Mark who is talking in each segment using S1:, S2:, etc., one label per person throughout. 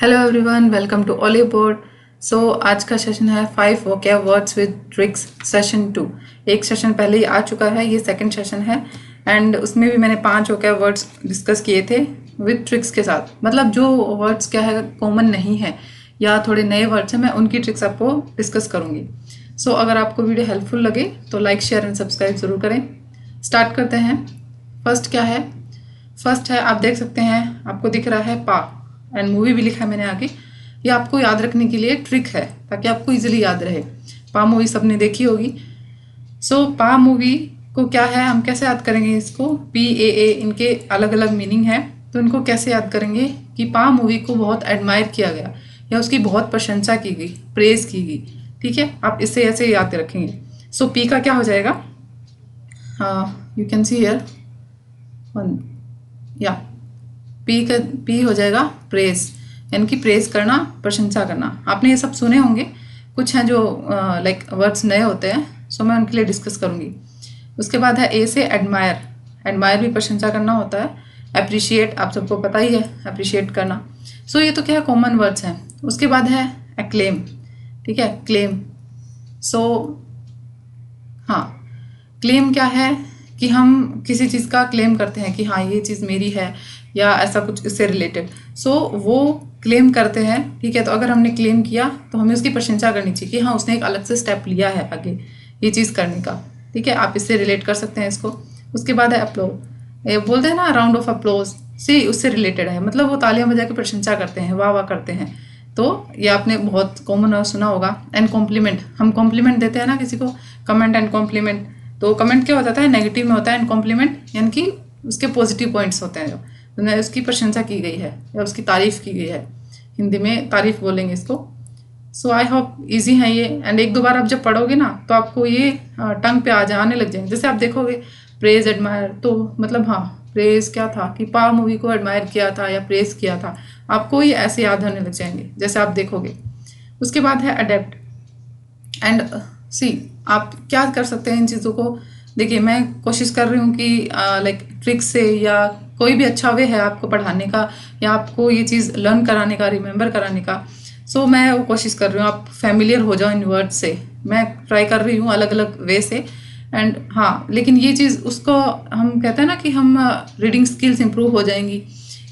S1: Hello everyone, welcome to Oliveboard. So आज का session है 5 vocab words with tricks session 2। एक session पहले ही आ चुका है, ये सेकंड सेशन है एंड उसमें भी मैंने 5 वोकैब वर्ड्स डिस्कस किए थे विद ट्रिक्स के साथ। मतलब जो वर्ड्स क्या है कॉमन नहीं है या थोड़े नए वर्ड्स हैं, मैं उनकी ट्रिक्स आपको डिस्कस करूँगी। सो अगर आपको वीडियो हेल्पफुल लगे तो लाइक शेयर एंड सब्सक्राइब ज़रूर करें। स्टार्ट करते हैं। फर्स्ट क्या है? फर्स्ट है, आप देख सकते हैं, आपको दिख रहा है पा एंड मूवी भी लिखा है मैंने आगे। ये आपको याद रखने के लिए ट्रिक है ताकि आपको इजीली याद रहे। पा मूवी सबने देखी होगी। सो पा मूवी को क्या है, हम कैसे याद करेंगे इसको? PAA, इनके अलग अलग मीनिंग है। तो इनको कैसे याद करेंगे कि पा मूवी को बहुत एडमायर किया गया या उसकी बहुत प्रशंसा की गई, प्रेज की गई। ठीक है, आप इससे ऐसे याद रखेंगे। सो पी का क्या हो जाएगा? You can see here one, या पी हो जाएगा प्रेज, यानी कि प्रेज करना, प्रशंसा करना। आपने ये सब सुने होंगे, कुछ हैं जो लाइक वर्ड्स नए होते हैं, सो मैं उनके लिए डिस्कस करूँगी। उसके बाद है ए से एडमायर। एडमायर भी प्रशंसा करना होता है। अप्रिशिएट आप सबको पता ही है, अप्रिशिएट करना। सो ये तो क्या है, कॉमन वर्ड्स हैं। उसके बाद है एक्लेम। ठीक है, क्लेम। सो हाँ, क्लेम क्या है कि हम किसी चीज़ का क्लेम करते हैं कि हाँ ये चीज़ मेरी है या ऐसा कुछ इससे रिलेटेड। सो वो क्लेम करते हैं। ठीक है, तो अगर हमने क्लेम किया तो हमें उसकी प्रशंसा करनी चाहिए कि हाँ उसने एक अलग से स्टेप लिया है आगे ये चीज़ करने का। ठीक है, आप इससे रिलेट कर सकते हैं इसको। उसके बाद है अप्लोड। ये बोलते हैं ना राउंड ऑफ अप्लोज, से उससे रिलेटेड है। मतलब वो तालियां बजा के प्रशंसा करते हैं, वाह वाह करते हैं। तो ये आपने बहुत कॉमन सुना होगा। एंड कॉम्प्लीमेंट, हम कॉम्प्लीमेंट देते हैं ना किसी को, कमेंट एंड कॉम्प्लीमेंट। तो कमेंट क्या होता है, नेगेटिव में होता है, एंड कॉम्प्लीमेंट यानी कि उसके पॉजिटिव पॉइंट्स होते हैं जो उसकी प्रशंसा की गई है या उसकी तारीफ की गई है। हिंदी में तारीफ बोलेंगे इसको। सो आई होप इजी है ये। एंड एक दो बार आप जब पढ़ोगे ना तो आपको ये टंग पे आने लग जाएंगे। जैसे आप देखोगे प्रेज एडमायर, तो मतलब हाँ प्रेज क्या था कि पा मूवी को एडमायर किया था या प्रेज किया था, आपको ये ऐसे याद होने लग जाएंगे जैसे आप देखोगे। उसके बाद है अडेप्ट एंड सी। आप क्या कर सकते हैं इन चीज़ों को? देखिए, मैं कोशिश कर रही हूँ कि लाइक ट्रिक से या कोई भी अच्छा वे है आपको पढ़ाने का या आपको ये चीज़ लर्न कराने का, रिमेंबर कराने का। सो मैं वो कोशिश कर रही हूँ आप फैमिलियर हो जाओ इन वर्ड से। मैं ट्राई कर रही हूँ अलग अलग वे से। एंड हाँ, लेकिन ये चीज़ उसको हम कहते हैं ना कि हम रीडिंग स्किल्स इंप्रूव हो जाएंगी,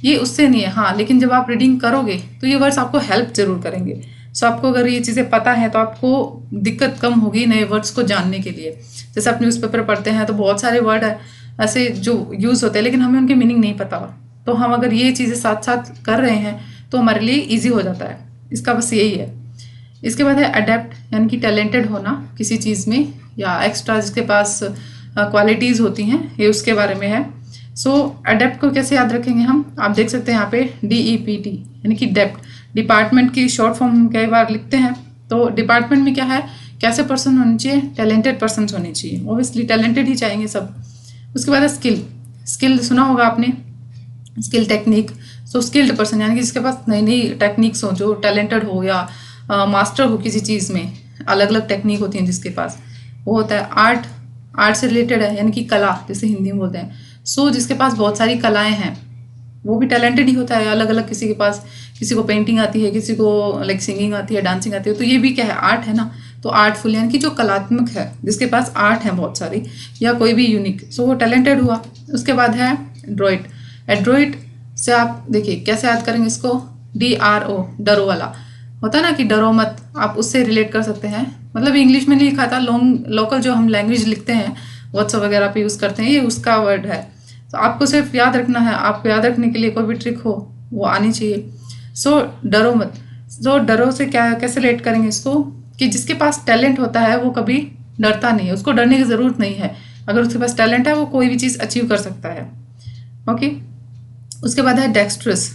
S1: ये उससे नहीं है। हाँ, लेकिन जब आप रीडिंग करोगे तो ये वर्ड्स आपको हेल्प जरूर करेंगे। सो आपको अगर ये चीज़ें पता है तो आपको दिक्कत कम होगी नए वर्ड्स को जानने के लिए। जैसे आप न्यूज़पेपर पढ़ते हैं तो बहुत सारे वर्ड है ऐसे जो यूज़ होते हैं लेकिन हमें उनके मीनिंग नहीं पता। तो हम अगर ये चीज़ें साथ साथ कर रहे हैं तो हमारे लिए ईजी हो जाता है। इसका बस यही है। इसके बाद है अडेप्ट, यानी कि टैलेंटेड होना किसी चीज़ में या एक्स्ट्रा जिसके पास क्वालिटीज़ होती हैं, ये उसके बारे में है। सो अडेप्ट को कैसे याद रखेंगे हम? आप देख सकते हैं यहाँ पे DEPT, यानी कि डेप्ट। डिपार्टमेंट की शॉर्ट फॉर्म हम कई बार लिखते हैं। तो डिपार्टमेंट में क्या है, कैसे पर्सन होने चाहिए? टैलेंटेड पर्सन होने चाहिए। ऑब्वियसली टैलेंटेड ही चाहेंगे सब। उसके बाद है स्किल। स्किल सुना होगा आपने, स्किल टेक्निक। सो स्किल्ड पर्सन यानी कि जिसके पास नई नई टेक्निक्स हो, जो टैलेंटेड हो या मास्टर हो किसी चीज़ में। अलग अलग टेक्निक होती हैं जिसके पास। वो होता है आर्ट। आर्ट से रिलेटेड है, यानी कि कला जैसे हिंदी में बोलते हैं। सो जिसके पास बहुत सारी कलाएं हैं वो भी टैलेंटेड ही होता है। अलग अलग किसी के पास, किसी को पेंटिंग आती है, किसी को लाइक सिंगिंग आती है, डांसिंग आती है। तो ये भी क्या है, आर्ट है ना। तो आर्टफुल यानी कि जो कलात्मक है, जिसके पास आर्ट है बहुत सारी या कोई भी यूनिक, सो वो टैलेंटेड हुआ। उसके बाद है एड्रॉइट। एड्रॉइट से आप देखिए कैसे याद करेंगे इसको? DRO, डरो वाला होता है ना कि डरो मत, आप उससे रिलेट कर सकते हैं। मतलब इंग्लिश में नहीं लिखा था, लोकल जो हम लैंग्वेज लिखते हैं व्हाट्सएप वगैरह पे यूज़ करते हैं, ये उसका वर्ड है। तो आपको सिर्फ याद रखना है। आपको याद रखने के लिए कोई भी ट्रिक हो वो आनी चाहिए। सो डरो मत। सो डरो से क्या कैसे रिलेट करेंगे इसको कि जिसके पास टैलेंट होता है वो कभी डरता नहीं है, उसको डरने की ज़रूरत नहीं है। अगर उसके पास टैलेंट है वो कोई भी चीज़ अचीव कर सकता है। ओके। उसके बाद है डेक्स्ट्रस।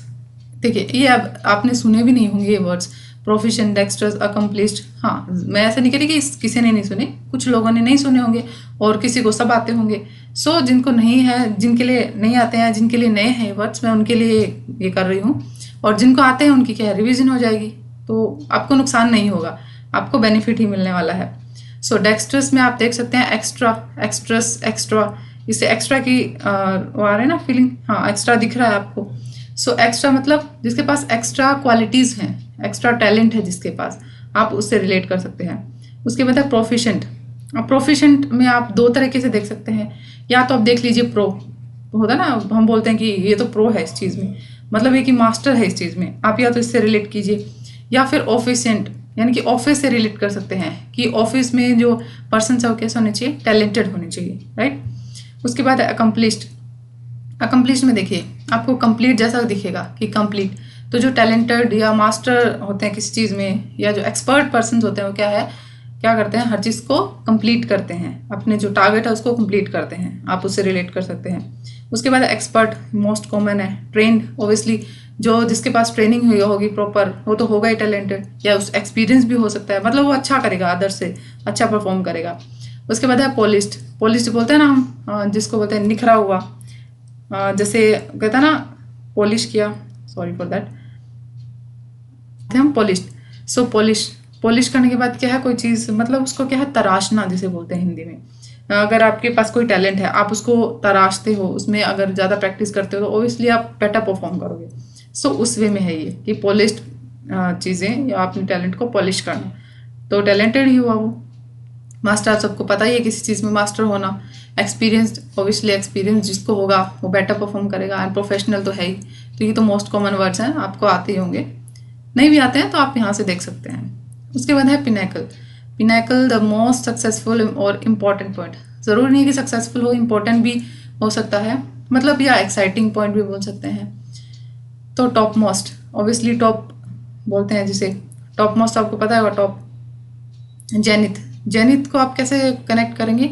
S1: देखिए, ये अब आपने सुने भी नहीं होंगे ये वर्ड्स, प्रोफिशिएंट, डेक्स्ट्रस, अकम्प्लिश्ड। हाँ, मैं ऐसा नहीं कह रही कि किसी ने नहीं सुने, कुछ लोगों ने नहीं सुने होंगे और किसी को सब आते होंगे। सो जिनको नहीं है, जिनके लिए नहीं आते हैं, जिनके लिए नए हैं वर्ड्स, मैं उनके लिए ये कर रही हूँ। और जिनको आते हैं उनकी क्या है, रिविजन हो जाएगी। तो आपको नुकसान नहीं होगा, आपको बेनिफिट ही मिलने वाला है। सो डेक्स्ट्रस में आप देख सकते हैं एक्स्ट्रा, एक्स्ट्रस, एक्स्ट्रा। इससे एक्स्ट्रा की वो आ रहा है ना फीलिंग, हाँ एक्स्ट्रा दिख रहा है आपको। सो एक्स्ट्रा मतलब जिसके पास एक्स्ट्रा क्वालिटीज़ हैं, एक्स्ट्रा टैलेंट है जिसके पास, आप उससे रिलेट कर सकते हैं। उसके बाद है प्रोफिशेंट। अब प्रोफिशेंट में आप दो तरीके से देख सकते हैं, या तो आप देख लीजिए प्रो होता है ना, हम बोलते हैं कि ये तो प्रो है इस चीज़ में, मतलब ये कि मास्टर है इस चीज़ में, आप या तो इससे रिलेट कीजिए, या फिर ऑफिशिएंट यानी कि ऑफिस से रिलेट कर सकते हैं कि ऑफिस में जो पर्सन है वो कैसे होने चाहिए, टैलेंटेड होने चाहिए, राइट। उसके बाद अकम्पलिश्ड। अकम्पलिश्ड में देखिए आपको कंप्लीट जैसा दिखेगा कि कंप्लीट, तो जो टैलेंटेड या मास्टर होते हैं किसी चीज़ में, या जो एक्सपर्ट पर्सन होते हैं वो क्या करते हैं, हर चीज़ को कंप्लीट करते हैं, अपने जो टारगेट है उसको कंप्लीट करते हैं, आप उससे रिलेट कर सकते हैं। उसके बाद एक्सपर्ट, मोस्ट कॉमन है। ट्रेंड, ओबियसली जो जिसके पास ट्रेनिंग हुई होगी प्रॉपर वो तो होगा ही टैलेंटेड, या उस एक्सपीरियंस भी हो सकता है, मतलब वो अच्छा करेगा, अदर से अच्छा परफॉर्म करेगा। उसके बाद है पॉलिश्ड। पॉलिश्ड बोलते हैं ना हम, जिसको बोलते हैं निखरा हुआ, जैसे कहता है ना पॉलिश किया, सॉरी फॉर दैट, हम पॉलिश्ड। सो पॉलिश करने के बाद क्या है, कोई चीज़ मतलब उसको क्या है, तराशना जिसे बोलते हैं हिंदी में। अगर आपके पास कोई टैलेंट है, आप उसको तराशते हो, उसमें अगर ज़्यादा प्रैक्टिस करते हो तो ओबियसली आप बेटर परफॉर्म करोगे। सो उस वे में है ये कि पॉलिश्ड चीज़ें या अपने टैलेंट को पॉलिश करना, तो टैलेंटेड ही हुआ वो। मास्टर, सबको पता ही है किसी चीज़ में मास्टर होना। एक्सपीरियंस्ड, ऑब्वियसली एक्सपीरियंस जिसको होगा वो बेटर परफॉर्म करेगा। एंड प्रोफेशनल तो है ही। तो ये तो मोस्ट कॉमन वर्ड्स हैं, आपको आते ही होंगे, नहीं भी आते हैं तो आप यहाँ से देख सकते हैं। उसके बाद है pinnacle. Pinnacle, the most successful और इम्पॉर्टेंट पॉइंट। ज़रूरी नहीं है कि सक्सेसफुल हो, इम्पॉर्टेंट भी हो सकता है, मतलब या एक्साइटिंग पॉइंट भी बोल सकते हैं। तो टॉप मोस्ट, ऑब्वियसली टॉप बोलते हैं जिसे, टॉप मोस्ट आपको पता होगा, टॉप। जेनिथ, जेनिथ को आप कैसे कनेक्ट करेंगे,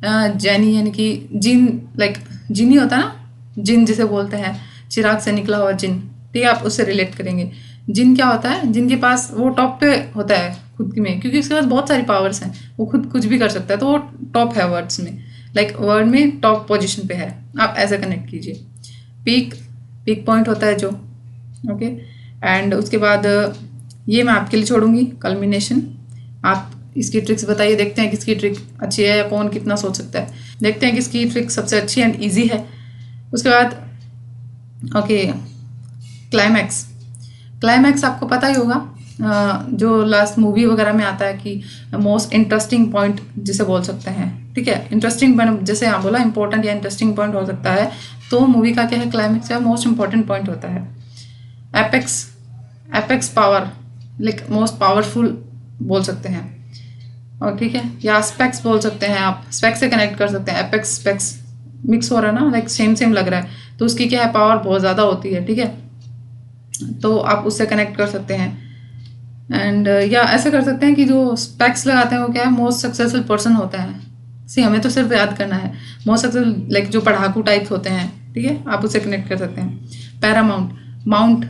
S1: जैनी यानी कि जिन, लाइक जिन ही होता है ना, जिन जिसे बोलते हैं, चिराग से निकला हुआ जिन, ठीक है, आप उससे रिलेट करेंगे। जिन क्या होता है, जिनके पास वो टॉप पे होता है खुद में, क्योंकि उसके पास बहुत सारी पावर्स हैं, वो खुद कुछ भी कर सकता है, तो वो टॉप है वर्ड्स में, लाइक वर्ड में टॉप पोजीशन पे है, आप ऐसे कनेक्ट कीजिए। पीक, पीक पॉइंट होता है जो, ओके। एंड उसके बाद ये मैं आपके लिए छोड़ूंगी, कल्मिनेशन। आप इसकी ट्रिक्स बताइए, देखते हैं किसकी ट्रिक अच्छी है या कौन कितना सोच सकता है, देखते हैं किसकी ट्रिक सबसे अच्छी एंड ईजी है। उसके बाद ओके, क्लाइमैक्स। क्लाइमैक्स आपको पता ही होगा, जो लास्ट मूवी वगैरह में आता है कि मोस्ट इंटरेस्टिंग पॉइंट जिसे बोल सकते हैं, ठीक है। इंटरेस्टिंग जैसे आप बोला इंपॉर्टेंट या इंटरेस्टिंग पॉइंट हो सकता है, तो मूवी का क्या है, क्लाइमैक्स या मोस्ट इंपॉर्टेंट पॉइंट होता है। Apex, apex power, like most powerful बोल सकते हैं, और ठीक है, या स्पेक्स बोल सकते हैं, आप स्पेक्स से कनेक्ट कर सकते हैं। एपेक्स स्पेक्स मिक्स हो रहा है ना, लाइक सेम सेम लग रहा है, तो उसकी क्या है, पावर बहुत ज़्यादा होती है, ठीक है, तो आप उससे कनेक्ट कर सकते हैं। एंड या ऐसे कर सकते हैं कि जो स्पेक्स लगाते हैं वो क्या है, मोस्ट सक्सेसफुल पर्सन होता है। सी हमें तो सिर्फ याद करना है, मोस्ट सक्सेसफुल लाइक जो पढ़ाकू टाइप होते हैं, ठीक है, आप उससे कनेक्ट कर सकते हैं। पैरामाउंट, माउंट,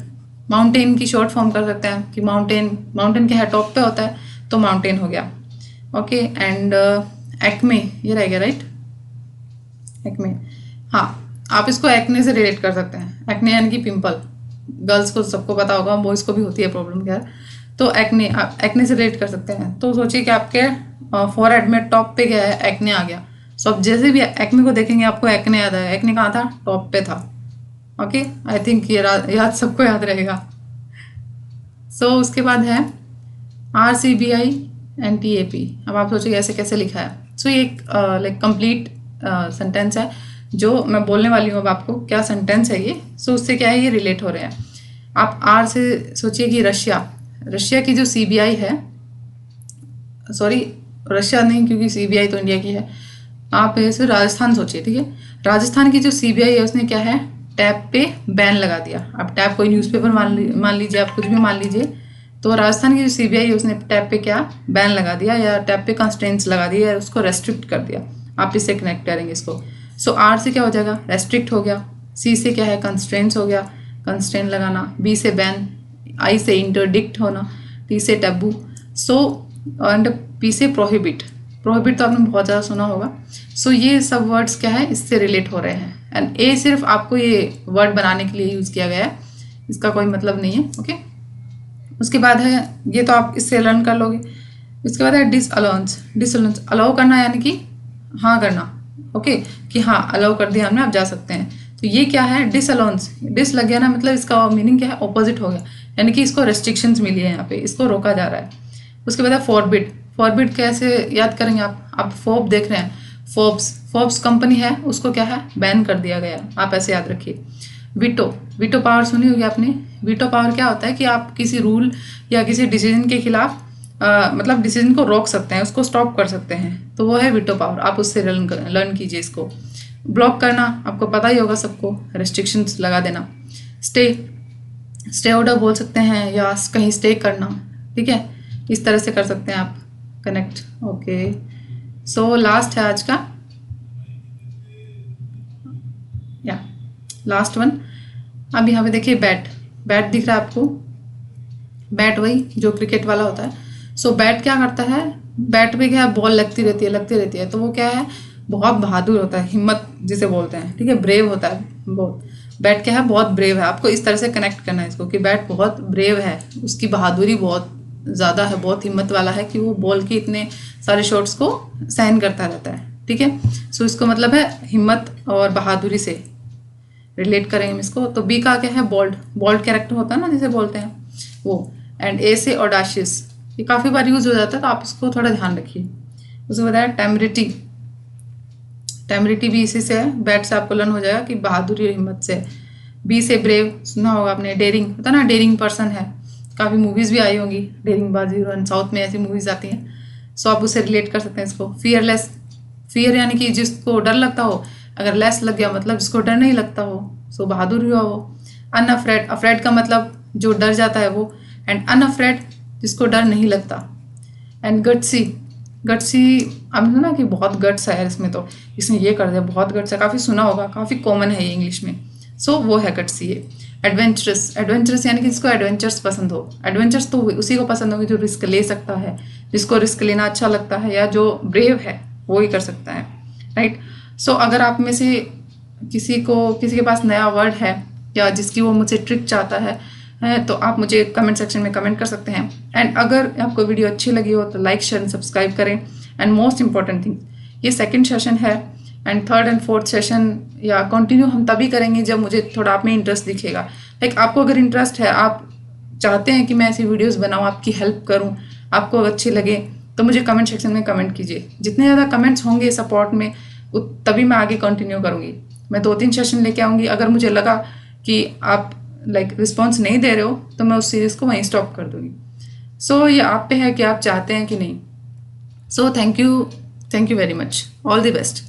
S1: माउंटेन की शॉर्ट फॉर्म कर सकते हैं कि माउंटेन, माउंटेन क्या है, टॉप पे होता है, तो माउंटेन हो गया, ओके। एंड एक्मे, ये रहेगा राइट, एक्मे, हाँ, आप इसको एक्ने से रिलेट कर सकते हैं। एक्ने यानी कि पिंपल, गर्ल्स को सबको पता होगा, बॉयज़ को भी होती है प्रॉब्लम क्या है, तो एक्ने, आप एक्ने से रिलेट कर सकते हैं। तो सोचिए कि आपके फॉरहेड में टॉप पे क्या है, एक्ने आ गया, सो आप जैसे भी एक्ने को देखेंगे आपको एक्ने याद आया, एक्ने कहाँ था, टॉप पे था, ओके। आई थिंक ये याद सबको याद रहेगा। सो उसके बाद है RCBI एंड TAP। अब आप सोचिए ऐसे कैसे लिखा है। सो ये एक लाइक कंप्लीट सेंटेंस है जो मैं बोलने वाली हूँ अब आपको, क्या सेंटेंस है ये। सो उससे क्या है, ये रिलेट हो रहे हैं। आप R से सोचिए कि रशिया, रशिया की जो CBI है, सॉरी रशिया नहीं क्योंकि CBI तो इंडिया की है, आप ऐसे राजस्थान सोचिए, ठीक है। राजस्थान की जो CBI है उसने क्या है, टैब पे बैन लगा दिया। आप टैब कोई न्यूज़पेपर मान लीजिए, आप कुछ भी मान लीजिए, तो राजस्थान की जो CBI है उसने टैब पे क्या बैन लगा दिया, या टैब पे कंस्ट्रेंट्स लगा दिया, या उसको रेस्ट्रिक्ट कर दिया। आप इससे कनेक्ट करेंगे इसको। सो R से क्या हो जाएगा, रेस्ट्रिक्ट हो गया। C से क्या है, कंस्ट्रेंट्स हो गया, कंस्ट्रेंट लगाना। B से बैन, I से इंटरडिक्ट होना, T से टैबू, सो एंड P से प्रोहिबिट। प्रोहिबिट तो आपने बहुत ज़्यादा सुना होगा। सो ये सब वर्ड्स क्या है, इससे रिलेट हो रहे हैं। एंड A सिर्फ आपको ये वर्ड बनाने के लिए यूज़ किया गया है, इसका कोई मतलब नहीं है, ओके। उसके बाद है, ये तो आप इससे लर्न कर लोगे। उसके बाद है डिसअलाउंस। डिसअलाउंस, अलाउ करना यानी कि हाँ करना, ओके, कि हाँ अलाउ कर दिया हमने, आप जा सकते हैं। तो ये क्या है, डिसअलाउंस, डिस लग गया ना, मतलब इसका मीनिंग क्या है, ऑपोजिट हो गया, यानी कि इसको रेस्ट्रिक्शंस मिली है, यहाँ पे इसको रोका जा रहा है। उसके बाद है फॉरबिड। फॉरबिड कैसे याद करेंगे आप फोब देख रहे हैं, फोर्ब्स कंपनी है, उसको क्या है, बैन कर दिया गया, आप ऐसे याद रखिए। वीटो, वीटो पावर सुनी होगी आपने। वीटो पावर क्या होता है कि आप किसी रूल या किसी डिसीजन के खिलाफ मतलब डिसीजन को रोक सकते हैं, उसको स्टॉप कर सकते हैं, तो वो है वीटो पावर, आप उससे लर्न कीजिए इसको। ब्लॉक करना आपको पता ही होगा सबको, रेस्ट्रिक्शंस लगा देना। स्टे ऑर्डर बोल सकते हैं, या कहीं स्टे करना, ठीक है, इस तरह से कर सकते हैं आप कनेक्ट। ओके, सो लास्ट है आज का, या लास्ट वन। अब यहाँ पे देखिए बैट, बैट दिख रहा है आपको, बैट वही जो क्रिकेट वाला होता है। सो बैट क्या करता है, बैट पे क्या है, बॉल लगती रहती है, तो वो क्या है, बहुत बहादुर होता है, हिम्मत जिसे बोलते हैं, ठीक है, ब्रेव होता है बहुत। बैट क्या है, बहुत ब्रेव है, आपको इस तरह से कनेक्ट करना है इसको कि बैट बहुत ब्रेव है, उसकी बहादुरी बहुत ज़्यादा है, बहुत हिम्मत वाला है कि वो बॉल के इतने सारे शॉट्स को सहन करता रहता है, ठीक है। सो इसको मतलब है हिम्मत और बहादुरी से रिलेट करेंगे हम इसको। तो बी का क्या है, बोल्ड, बोल्ड कैरेक्टर होता है ना जिसे बोलते हैं वो। एंड ए से ऑडाशियस, ये काफ़ी बार यूज हो जाता है, तो आप इसको थोड़ा ध्यान रखिए। उसके बताया टेमरिटी, टेमरिटी भी इसी से है, बैट से आपको लर्न हो जाएगा कि बहादुरी और हिम्मत से। बी से ब्रेव, सुना होगा आपने, डेयरिंग होता है ना, डेयरिंग पर्सन है, काफ़ी मूवीज़ भी आई होंगी, डेयरिंग बाजी, साउथ में ऐसी मूवीज़ आती हैं, सो आप उससे रिलेट कर सकते हैं इसको। फियरलेस, फियर यानी कि जिसको डर लगता हो, अगर लेस लग गया मतलब जिसको डर नहीं लगता हो, सो बहादुर हुआ वो। अनअफ्रेड, अफ्रेड का मतलब जो डर जाता है वो, एंड अनअफ्रेड जिसको डर नहीं लगता। एंड गट्सी, गट्सी अब ना कि बहुत गट्स है यार इसमें, तो इसने ये कर दिया, बहुत गट्स है, काफ़ी सुना होगा, काफ़ी कॉमन है ये इंग्लिश में, सो वो है गट्सी ये। एडवेंचरस, एडवेंचरस यानी कि जिसको एडवेंचर्स पसंद हो, एडवेंचर्स तो उसी को पसंद होगी जो रिस्क ले सकता है, जिसको रिस्क लेना अच्छा लगता है, या जो ब्रेव है वो ही कर सकता है, राइट। सो अगर आप में से किसी के पास नया वर्ड है, या जिसकी वो मुझसे ट्रिक चाहता है, तो आप मुझे कमेंट सेक्शन में कमेंट कर सकते हैं। एंड अगर आपको वीडियो अच्छी लगी हो तो लाइक शेयर एंड सब्सक्राइब करें। एंड मोस्ट इंपॉर्टेंट थिंग, ये सेकंड सेशन है, and third and fourth session या कंटिन्यू हम तभी करेंगे जब मुझे थोड़ा आप में इंटरेस्ट दिखेगा। लाइक आपको अगर इंटरेस्ट है, आप चाहते हैं कि मैं ऐसी वीडियोस बनाऊं, आपकी हेल्प करूं, आपको अच्छी लगे, तो मुझे कमेंट सेक्शन में कमेंट कीजिए। जितने ज़्यादा कमेंट्स होंगे सपोर्ट में, तभी मैं आगे कंटिन्यू करूँगी। मैं 2-3 सेशन लेके आऊँगी, अगर मुझे लगा कि आप रिस्पॉन्स नहीं दे रहे हो तो मैं उस सीरीज़ को वहीं स्टॉप कर दूँगी। सो ये आप पे है कि आप चाहते हैं कि नहीं। So thank you very much, all the best.